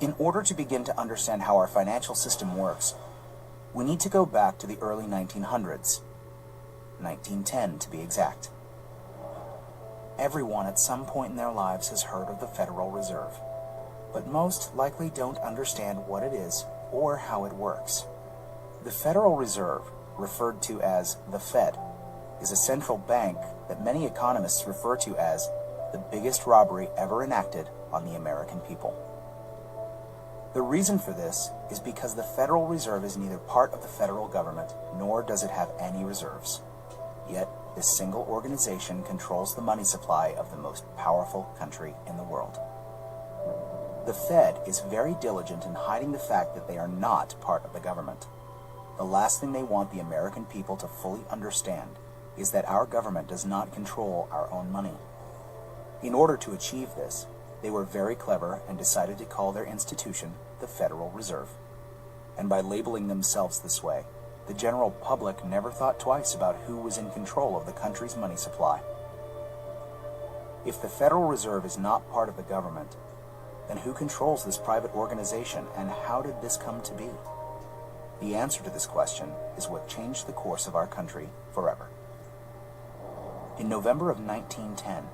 In order to begin to understand how our financial system works, we need to go back to the early 1900s, 1910 to be exact. Everyone at some point in their lives has heard of the Federal Reserve, but most likely don't understand what it is or how it works. The Federal Reserve, referred to as the Fed, is a central bank that many economists refer to as the biggest robbery ever enacted on the American people. The reason for this is because the Federal Reserve is neither part of the federal government nor does it have any reserves. Yet, this single organization controls the money supply of the most powerful country in the world. The Fed is very diligent in hiding the fact that they are not part of the government. The last thing they want the American people to fully understand is that our government does not control our own money. In order to achieve this, they were very clever and decided to call their institution the Federal Reserve. And by labeling themselves this way, the general public never thought twice about who was in control of the country's money supply. If the Federal Reserve is not part of the government, then who controls this private organization and how did this come to be? The answer to this question is what changed the course of our country forever. In November of 1910,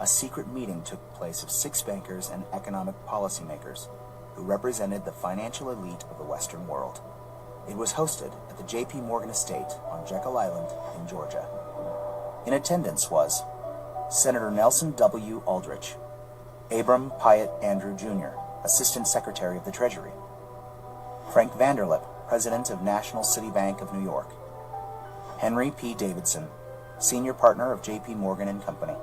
a secret meeting took place of 6 bankers and economic policymakers who represented the financial elite of the Western world. It was hosted at the J.P. Morgan estate on Jekyll Island in Georgia. In attendance was Senator Nelson W. Aldrich, Abram Piatt Andrew Jr., Assistant Secretary of the Treasury, Frank Vanderlip, President of National City Bank of New York, Henry P. Davidson, Senior Partner of J.P. Morgan and Company,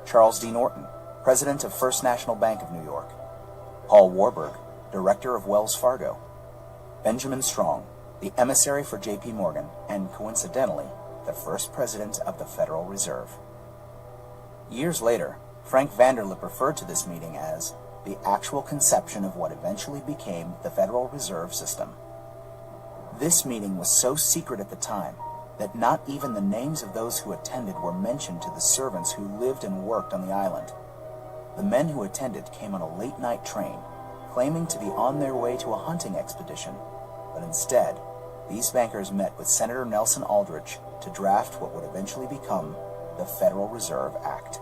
Charles D. Norton, President of First National Bank of New York, Paul Warburg, Director of Wells Fargo, Benjamin Strong, the emissary for J.P. Morgan, and coincidentally, the first president of the Federal Reserve. Years later, Frank Vanderlip referred to this meeting as the actual conception of what eventually became the Federal Reserve System. This meeting was so secret at the time that not even the names of those who attended were mentioned to the servants who lived and worked on the island. The men who attended came on a late-night train, claiming to be on their way to a hunting expedition, but instead, these bankers met with Senator Nelson Aldrich to draft what would eventually become the Federal Reserve Act.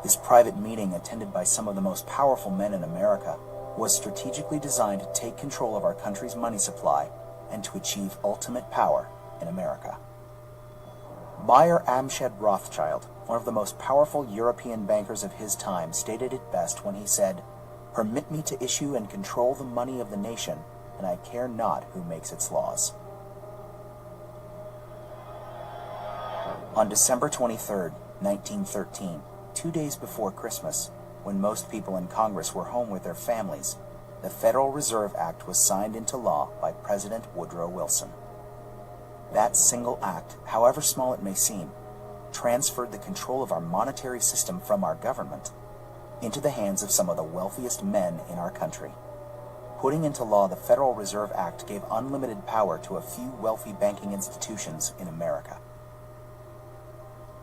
This private meeting, attended by some of the most powerful men in America, was strategically designed to take control of our country's money supply and to achieve ultimate power in America. Mayer Amschad Rothschild, one of the most powerful European bankers of his time, stated it best when he said, "Permit me to issue and control the money of the nation, and I care not who makes its laws." On December 23, 1913, 2 days before Christmas, when most people in Congress were home with their families, the Federal Reserve Act was signed into law by President Woodrow Wilson. That single act, however small it may seem, transferred the control of our monetary system from our government into the hands of some of the wealthiest men in our country. Putting into law the Federal Reserve Act gave unlimited power to a few wealthy banking institutions in America.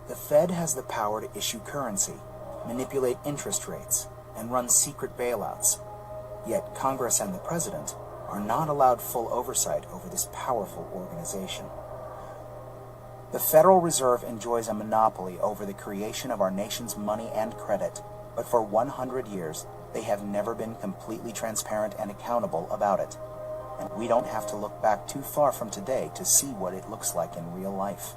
The Fed has the power to issue currency, manipulate interest rates, and run secret bailouts. Yet Congress and the President are not allowed full oversight over this powerful organization. The Federal Reserve enjoys a monopoly over the creation of our nation's money and credit, but for 100 years, they have never been completely transparent and accountable about it. And we don't have to look back too far from today to see what it looks like in real life.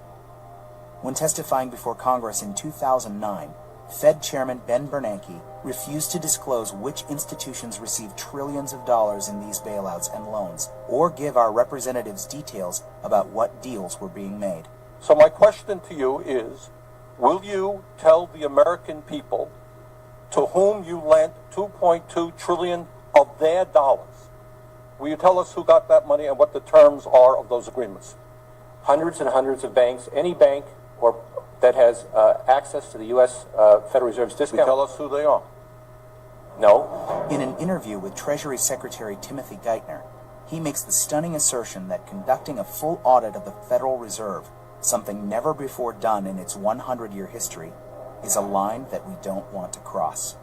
When testifying before Congress in 2009, Fed Chairman Ben Bernanke refused to disclose which institutions received trillions of dollars in these bailouts and loans, or give our representatives details about what deals were being made. So my question to you is, will you tell the American people to whom you lent $2.2 trillion of their dollars? Will you tell us who got that money and what the terms are of those agreements? Hundreds and hundreds of banks, any bank or that has access to the U.S. Federal Reserve's discount. Will you tell us who they are? No. In an interview with Treasury Secretary Timothy Geithner, he makes the stunning assertion that conducting a full audit of the Federal Reserve, something never before done in its 100-year history, is a line that we don't want to cross.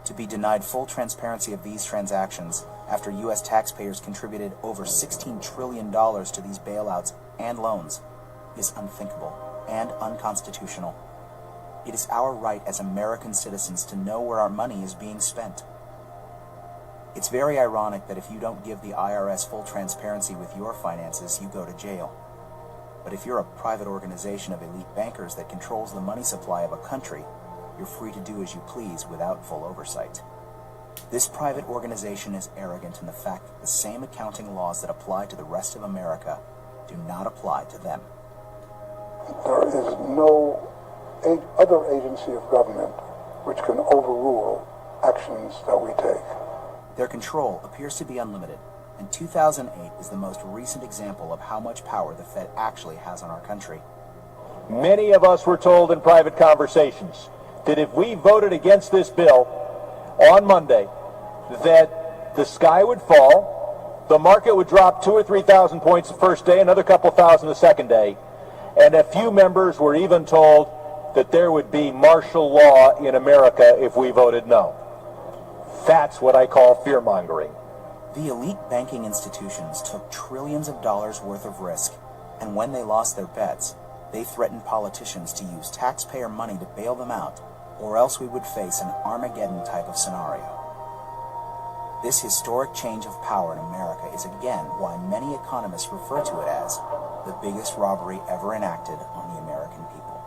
To be denied full transparency of these transactions after U.S. taxpayers contributed over $16 trillion to these bailouts and loans is unthinkable and unconstitutional. It is our right as American citizens to know where our money is being spent. It's very ironic that if you don't give the IRS full transparency with your finances, you go to jail. But if you're a private organization of elite bankers that controls the money supply of a country, you're free to do as you please without full oversight. This private organization is arrogant in the fact that the same accounting laws that apply to the rest of America do not apply to them. There is no other agency of government which can overrule actions that we take. Their control appears to be unlimited, and 2008 is the most recent example of how much power the Fed actually has on our country. Many of us were told in private conversations that if we voted against this bill on Monday, that the sky would fall, the market would drop 2,000 or 3,000 points the first day, another couple thousand the second day, and a few members were even told that there would be martial law in America if we voted no. That's what I call fear-mongering. The elite banking institutions took trillions of dollars worth of risk, and when they lost their bets, they threatened politicians to use taxpayer money to bail them out, or else we would face an Armageddon type of scenario. This historic change of power in America is again why many economists refer to it as the biggest robbery ever enacted on the American people.